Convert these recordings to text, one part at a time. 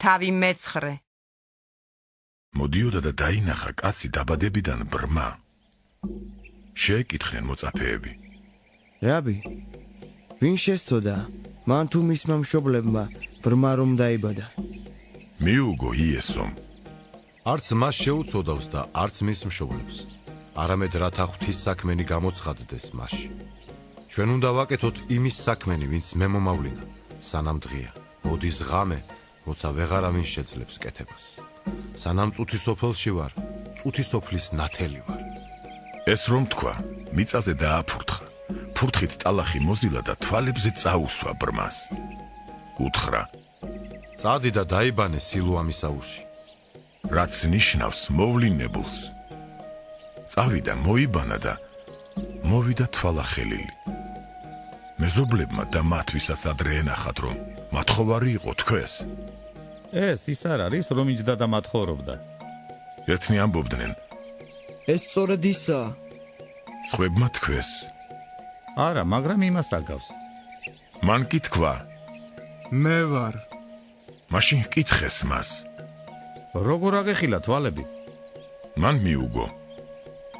თავი მეცხრე. მოდიოდა და დაინახა კაცი დაბადებიდან ბრმა. შეეკითხნენ მოწაფეები. რაბი, ვინ შესწოდა, მან თუ მისმა მშობლებმა ბრმა რომ დაიბადა? მიუგო იესომ. არც მას შეუწოდავს და არც მის მშობლებს. არამედ რათა ღვთისსაქმენი გამოცხადდეს მასში. ჩვენ უნდა ვაკეთოთ იმის საქმენი, ვინც მე მომავლინა, სანამ დღეა. მოდის ღამე, როცა ვეღარავინ შეძლებს კეთებას. სანამ წუთი სოფელში ვარ, წუთი სოფლის ნათელი ვარ. ეს რომ თქვა, მიწაზე დააფურთხა. ფურთხით ტალახი მოზილა და თვალებზე წაუსვა ბრმას. უთხრა: წადი და დაიბანე სილუამის აუზში. რაც ნიშნავს მოვლინებულს. წავიდა, მოიბანა და მოვიდა თვალახელილი. მეზობლებმა და მათ, ვისაც ადრე ენახათ, რომ მათხოვარი იყო თქვეს. ეს ის არ არის, რომ იჯდა და მათხოვრობდა. ერთნი ამბობდნენ: ეს სწორედ ისაა. სხვებმა თქვეს: არა, მაგრამ იმას აგავს. მან კი თქვა: მე ვარ. მაშინ კითხეს მას. როგორ აგეხილა თვალები? მან მიუგო.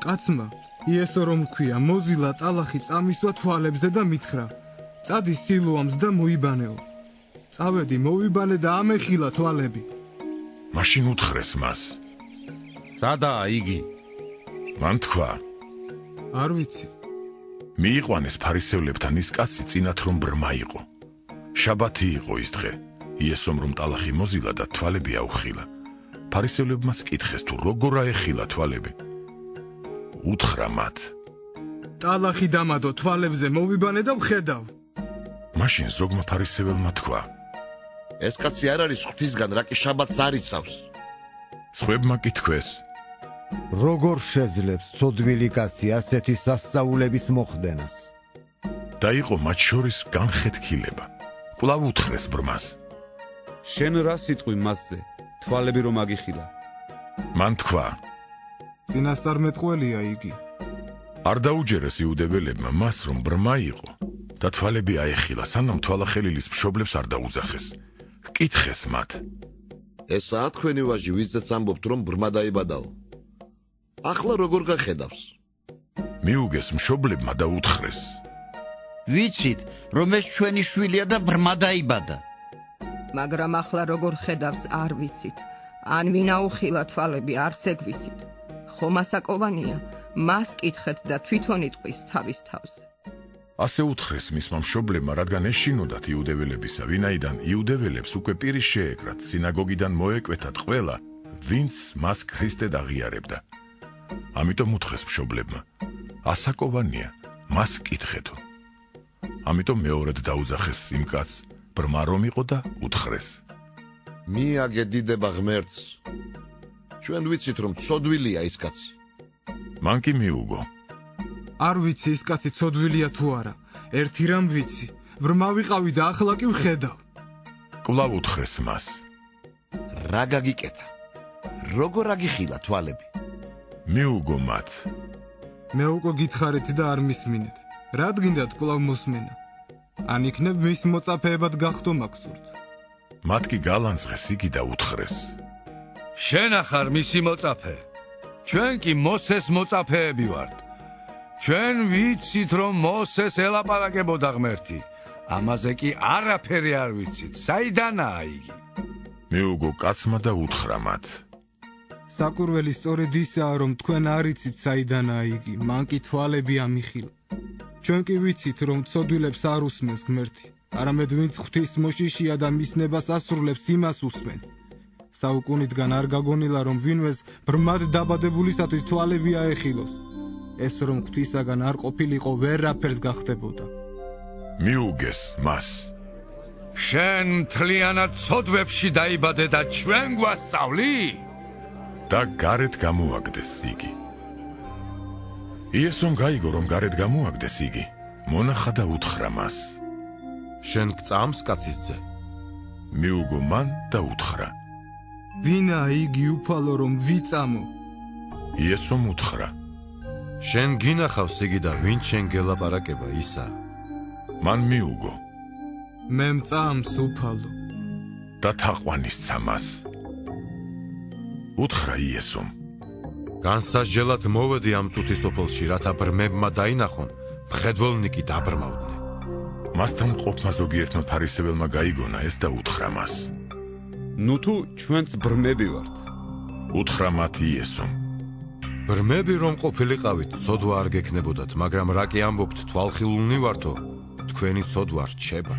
კაცმა იესო რომ ქვია, მოზილა ტალახი წამისვა თვალებზე და მითხრა: წადი სილუამს და მოიბანეო. წავედი, მოვიბანე და ამეხილა თვალები. მაშინ უთხრეს მას: სადაა იგი? მან თქვა: არ ვიცი. მიიყვანეს ფარისევლებთან ის კაცი წინათ რომ ბრმა იყო. შაბათი იყო ის დღე. იესომ რომ ტალახი მოზილა და თვალები აუხილა. ფარისევლებმაც კითხეს თუ როგორ აეხილა თვალები. უთხრა მათ: ტალახი დამადო თვალებზე, მოვიბანე და ვხედავ. მაშინ ზოგმა ფარისეველმა თქვა: ეს კაცი არ არის ღვთისგან, რა კი შაბათს არ იცავს. სხვებმა კი თქვეს: როგორ შეძლებს ცოდვილი კაცი ასეთი სასწაულების მოხდენას? და იყო მათ შორის განხეთქილება. კვლავ უთხრეს ბრმას: შენ რა სიტყვი მასზე, თვალები რომ აგიხილა? მან თქვა: წინასწარმეტყველია იგი. არ დაუჯერეს იუდეველებმა მას, რომ ბრმა იყო და თვალები აეხილა, სანამ თვალახელილის მშობლებს არ დაუძახეს. კითხეს მათ: ესაა თქვენი ვაჟი, ვისაც ამბობთ, რომ ბრმა დაიბადაო. ახლა როგორ გახედავს? მიუგეს მშობლებმა და უთხრეს: ვიცით, რომ ეს ჩვენი შვილია და ბრმა დაიბადა. მაგრამ ახლა როგორ ხედავს არ ვიცით. ან ვინ აუხილა თვალები არც ეგ ვიცით. ხომ ასაკოვანია, მას კითხეთ და თვითონ იტყვის თავის თავზე. ასე უთხრეს მისმა მშობლებმა, რადგან ეშინოდათ იუდეველებისა, ვინაიდან იუდეველებს უკვე პირის შეეკრათ, სინაგოგიდან მოეკვეთათ ყველა, ვინც მას ქრისტედ აღიარებდა. ამიტომ უთხრეს მშობლებმა: ასაკოვანია, მას კითხეთო. ამიტომ მეორედ დაუძახეს იმ კაცს, ბრმა რომ იყო და უთხრეს: მიაგედიდება ღმერთს. ჩვენ ვიცით, რომ ცოდვილია ის კაცი. მან კი მიუგო. არ ვიცი ის კაცი ცოდვილია თუ არა. ერთი რამ ვიცი, ბრმა ვიყავი და ახლა კი ვხედავ. კვლავ უთხრეს მას: რა გაგიკეთა? როგორ აგიხილა თვალები? მიუგო მათ. მე უკვე გითხარით და არ მისმინეთ. რა გინდათ კვლავ მოსმენა? ან იქნებ მის მოწაფეებად გახდო მაგსურთ. მათ კი გალანძღეს იგი და უთხრეს: შენ ახარ მისი მოწაფე. ჩვენ კი მოსეს მოწაფეები ვართ. ჩვენ ვიცით, რომ მოსეს ელაპარაკებოდა ღმერთი. ამაზე კი არაფერი არ ვიცით. საიდანაა იგი? მიუგო კაცმა და უთხრა მათ: საკურველი სწორედ ისაა, რომ თქვენ არ იცით საიდანაა იგი, მან კი თვალები ამიხილა. ჩვენ კი ვიცით, რომ ცოდვილებს არ უსმენს ღმერთი, არამედ ვინც ღვთის მოშიშია და მის ნებას ასრულებს, იმას უსმენს. საუკუნიდან არ გაგონილა, რომ ვინმეს ბრმად დაბადებულისათვის თვალები აეხილოს. ეს რომ ღვთისაგან არ ყოფილიყო, ვერაფერს გახდებოდა. მიუგეს მას: შენ მთლიანად ცოდვებში დაიბადე და ჩვენ გვასწავლი? და გარეთ გამოაგდეს იგი. იესომ გაიგო, რომ გარეთ გამოაგდეს იგი. მონახა და უთხრა მას: შენ გწამს კაცის ძე? მიუგო მან და უთხრა: ვინაა იგი უფალო, რომ ვიწამო? იესომ უთხრა: შენ გინახავს იგი და ვინ შენ გელაპარაკება ისა? მან მიუგო: მე მწამს უფალო. და თაყვანისცა მას. უთხრა იესომ: განსასჯელად მოვედი ამ წუთის სოფელში, რათა ბრმებმა დაინახონ, მხედველნი კი დაბრმავდნენ. მასთან მყოფმა ზოგიერთმა ფარისეველმა გაიგონა ეს და უთხრა მას: ნუ თუ ჩვენც ბრმები ვართ. უთხრა მათ იესომ: ბრმები რომ ყოფილიყავით, ცოდვა არ გექნებოდათ, მაგრამ რა კი ამბობთ, თვალხილულნი ვართო, თქვენი ცოდვა რჩება.